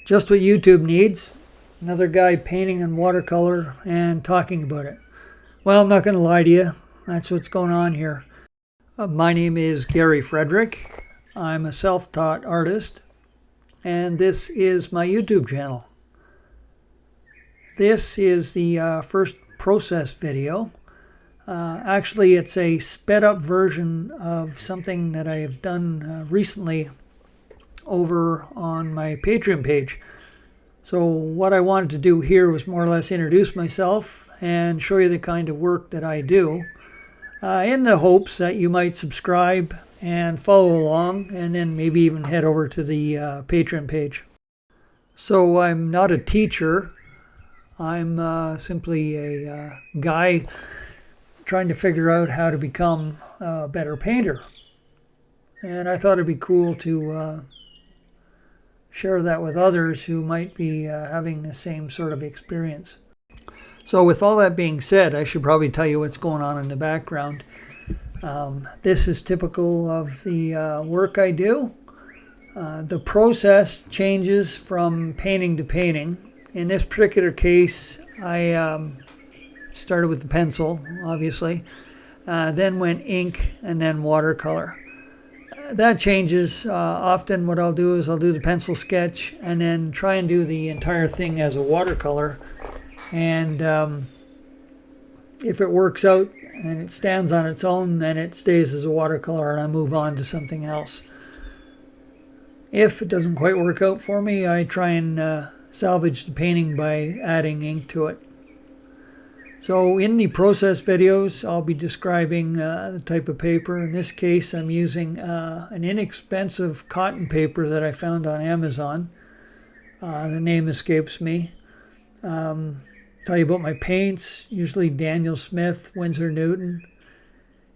Just what YouTube needs. Another guy painting in watercolor and talking about it. Well, I'm not going to lie to you. That's what's going on here. My name is Gary Frederick. I'm a self-taught artist, and this is my YouTube channel. This is the first process video. Actually, it's a sped up version of something that I have done recently over on my Patreon page. So what I wanted to do here was more or less introduce myself and show you the kind of work that I do, in the hopes that you might subscribe and follow along, and then maybe even head over to the Patreon page. So I'm not a teacher. I'm simply a guy trying to figure out how to become a better painter. And I thought it'd be cool to share that with others who might be having the same sort of experience. So with all that being said, I should probably tell you what's going on in the background. This is typical of the work I do. The process changes from painting to painting. In this particular case, I started with the pencil, obviously, then went ink, and then watercolor. That changes. Often what I'll do is I'll do the pencil sketch and then try and do the entire thing as a watercolor. And if it works out and it stands on its own, then it stays as a watercolor and I move on to something else. If it doesn't quite work out for me, I try and salvage the painting by adding ink to it. So in the process videos, I'll be describing the type of paper. In this case, I'm using an inexpensive cotton paper that I found on Amazon. The name escapes me. Tell you about my paints, usually Daniel Smith, Winsor Newton.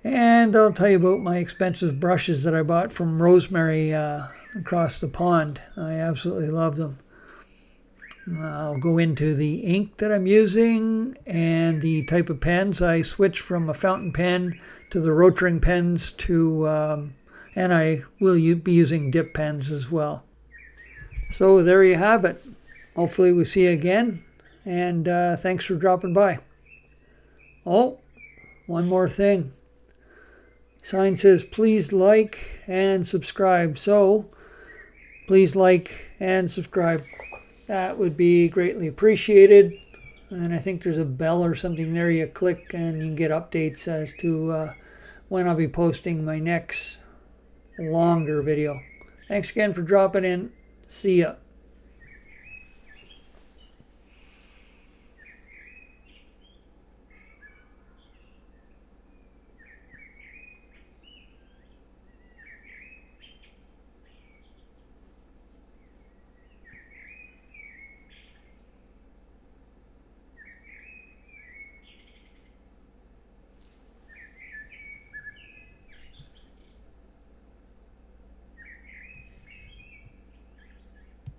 And I'll tell you about my expensive brushes that I bought from Rosemary across the pond. I absolutely love them. I'll go into the ink that I'm using and the type of pens. I switched from a fountain pen to the rotring pens to, and I will be using dip pens as well. So there you have it. Hopefully we'll see you again, and thanks for dropping by. Oh, one more thing. Sign says please like and subscribe. So please like and subscribe. That would be greatly appreciated. And I think there's a bell or something there you click and you can get updates as to when I'll be posting my next longer video. Thanks again for dropping in. See ya.